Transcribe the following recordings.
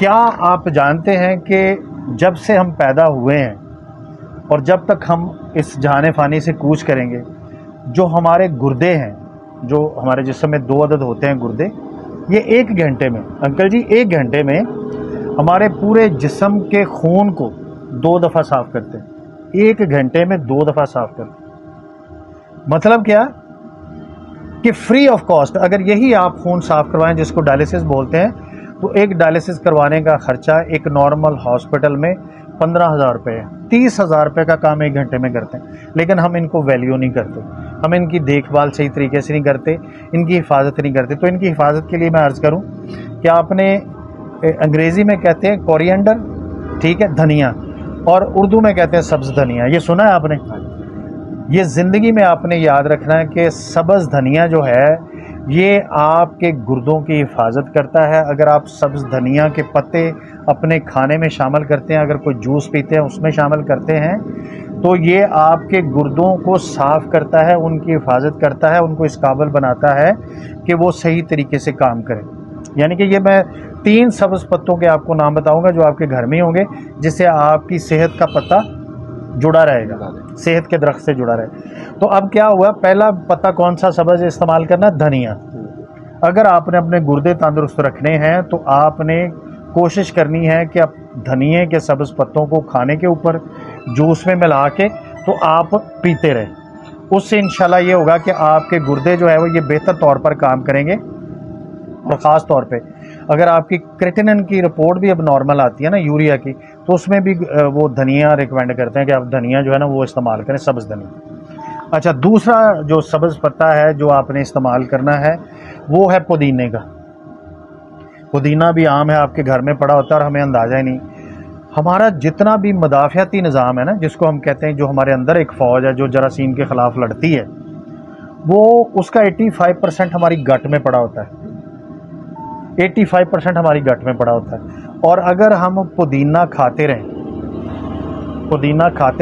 क्या आप जानते हैं कि जब से हम पैदा हुए हैं और जब तक हम इस जहान फ़ानी से कूच करेंगे, जो हमारे गुर्दे हैं, जो हमारे जिस्म में 2 अदद होते हैं गुर्दे, ये 1 घंटे में, अंकल जी 1 घंटे में हमारे पूरे जिस्म के खून को 2 दफ़ा साफ़ करते हैं। 1 घंटे में 2 दफ़ा साफ़ करते हैं। मतलब क्या कि फ्री ऑफ कॉस्ट अगर यही आप खून साफ़ करवाएं, जिसको डायलिसिस बोलते हैं, तो एक डायलिसिस करवाने का ख़र्चा एक नॉर्मल हॉस्पिटल में 15,000 रुपये है। 30,000 रुपये का काम 1 घंटे में करते हैं, लेकिन हम इनको वैल्यू नहीं करते, हम इनकी देखभाल सही तरीके से नहीं करते, इनकी हिफाजत नहीं करते। तो इनकी हिफाजत के लिए मैं अर्ज़ करूं कि आपने अंग्रेज़ी में कहते हैं कोरिएंडर, ठीक है, धनिया, और उर्दू में कहते हैं सब्ज़ धनिया। ये सुना है आपने? ये ज़िंदगी में आपने याद रखना है कि सब्ज़ धनिया जो है ये आपके गुर्दों की हिफाजत करता है। अगर आप सब्ज़ धनिया के पत्ते अपने खाने में शामिल करते हैं, अगर कोई जूस पीते हैं उसमें शामिल करते हैं, तो ये आपके गुर्दों को साफ़ करता है, उनकी हिफाजत करता है, उनको इस काबिल बनाता है कि वो सही तरीके से काम करें। यानी कि ये मैं 3 सब्ज़ पत्तों के आपको नाम बताऊंगा जो आपके घर में होंगे, जिससे आपकी सेहत का पत्ता जुड़ा रहेगा, सेहत के दरख्त से जुड़ा रहे। तो अब क्या हुआ, पहला पत्ता कौन सा सब्ज़ इस्तेमाल करना? धनिया। अगर आपने अपने गुर्दे तंदुरुस्त रखने हैं तो आपने कोशिश करनी है कि आप धनिए के सब्ज़ पत्तों को खाने के ऊपर जूस में मिला के तो आप पीते रहें। उससे इंशाल्लाह ये होगा कि आपके गुर्दे जो है वो ये बेहतर तौर पर काम करेंगे। और ख़ास तौर पे अगर आपकी क्रेटिनिन की रिपोर्ट भी अब नॉर्मल आती है ना, यूरिया की, तो उसमें भी वो धनिया रिकमेंड करते हैं कि आप धनिया जो है ना वो इस्तेमाल करें, सब्ज़ धनिया। अच्छा, दूसरा जो सब्ज़ पत्ता है जो आपने इस्तेमाल करना है वो है पुदीने का। पुदीना भी आम है, आपके घर में पड़ा होता है और हमें अंदाज़ा ही नहीं। हमारा जितना भी मदाफ़ियाती निज़ाम है ना, जिसको हम कहते हैं, जो हमारे अंदर एक फ़ौज है जो जरासीम के ख़िलाफ़ लड़ती है, वो उसका 85% हमारी गट में पड़ा होता है। 85% हमारी गट में पड़ा होता है। और अगर हम पुदीना खाते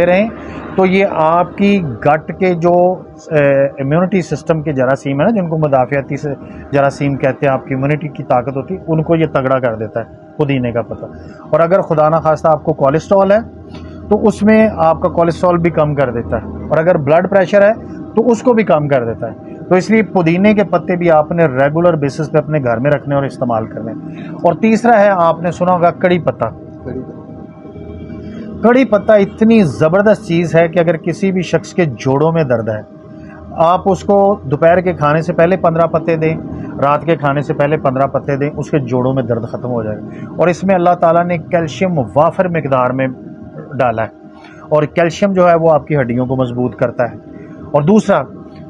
रहें तो ये आपकी गट के जो इम्यूनिटी सिस्टम के जरासीम है ना, जिनको मुदाफ़ियाती से जरासीम कहते हैं, आपकी इम्यूनिटी की ताकत होती है, उनको ये तगड़ा कर देता है पुदीने का पत्ता। और अगर खुदा ना खास्ता आपको कोलेस्ट्रॉल है तो उसमें आपका कोलेस्ट्रॉल भी कम कर देता है, और अगर ब्लड प्रेशर है तो उसको भी कम कर देता है। तो इसलिए पुदीने के पत्ते भी आपने रेगुलर बेसिस पे अपने घर में रखने और इस्तेमाल करने। और तीसरा है, आपने सुना होगा कड़ी पत्ता। कड़ी पत्ता इतनी ज़बरदस्त चीज़ है कि अगर किसी भी शख्स के जोड़ों में दर्द है, आप उसको दोपहर के खाने से पहले 15 पत्ते दें, रात के खाने से पहले 15 पत्ते दें, उसके जोड़ों में दर्द ख़त्म हो जाएगा। और इसमें अल्लाह ताला ने कैल्शियम वाफर मिकदार में डाला है, और कैल्शियम जो है वो आपकी हड्डियों को मजबूत करता है। और दूसरा,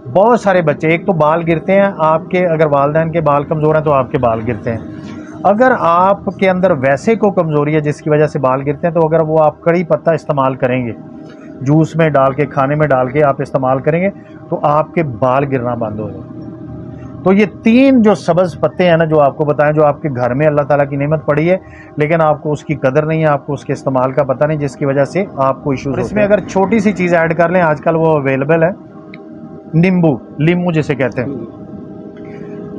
बहुत सारे बच्चे, एक तो बाल गिरते हैं आपके, अगर वालिदैन के बाल कमज़ोर हैं तो आपके बाल गिरते हैं। अगर आपके अंदर वैसे को कमज़ोरी है जिसकी वजह से बाल गिरते हैं, तो अगर वो आप कड़ी पत्ता इस्तेमाल करेंगे, जूस में डाल के, खाने में डाल के आप इस्तेमाल करेंगे, तो आपके बाल गिरना बंद हो जाए। तो ये 3 जो सब्ज़ पत्ते हैं ना जो आपको बताएं, जो आपके घर में अल्लाह ताला की नेमत पड़ी है, लेकिन आपको उसकी कदर नहीं है, आपको उसके इस्तेमाल का पता नहीं, जिसकी वजह से आपको इशूज़। इसमें अगर छोटी सी चीज़ ऐड कर लें, आजकल वो अवेलेबल है, नींबू जिसे कहते हैं।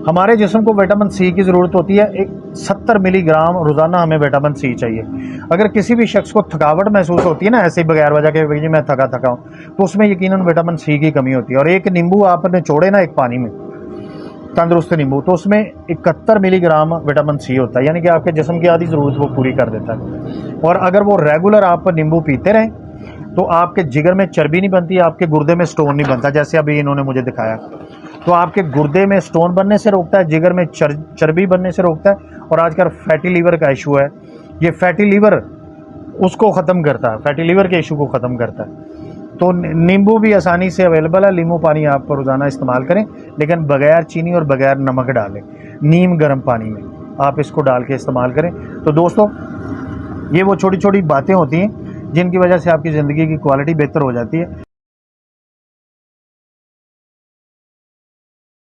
हमारे जिस्म को विटामिन सी की ज़रूरत होती है, एक 70 मिलीग्राम रोज़ाना हमें विटामिन सी चाहिए। अगर किसी भी शख्स को थकावट महसूस होती है ना, ऐसे ही बगैर वजह के, जी मैं थका हूँ, तो उसमें यकीनन विटामिन सी की कमी होती है। और एक नींबू आपने छोड़े ना एक पानी में, तंदुरुस्त नींबू, तो उसमें 71 मिलीग्राम विटामिन सी होता है, यानी कि आपके जिस्म की आधी ज़रूरत वो पूरी कर देता है। और अगर वो रेगुलर आप नींबू पीते रहें तो आपके जिगर में चर्बी नहीं बनती, आपके गुर्दे में स्टोन नहीं बनता, जैसे अभी इन्होंने मुझे दिखाया। तो आपके गुर्दे में स्टोन बनने से रोकता है, जिगर में चर्बी बनने से रोकता है। और आजकल फैटी लीवर का इशू है, ये फैटी लीवर उसको ख़त्म करता है, फैटी लीवर के इशू को ख़त्म करता है। तो नींबू भी आसानी से अवेलेबल है। नींबू पानी आप रोज़ाना इस्तेमाल करें, लेकिन बगैर चीनी और बगैर नमक डालें, नीम गर्म पानी में आप इसको डाल के इस्तेमाल करें। तो दोस्तों, ये वो छोटी छोटी बातें होती हैं जिनकी वजह से आपकी ज़िंदगी की क्वालिटी बेहतर हो जाती है।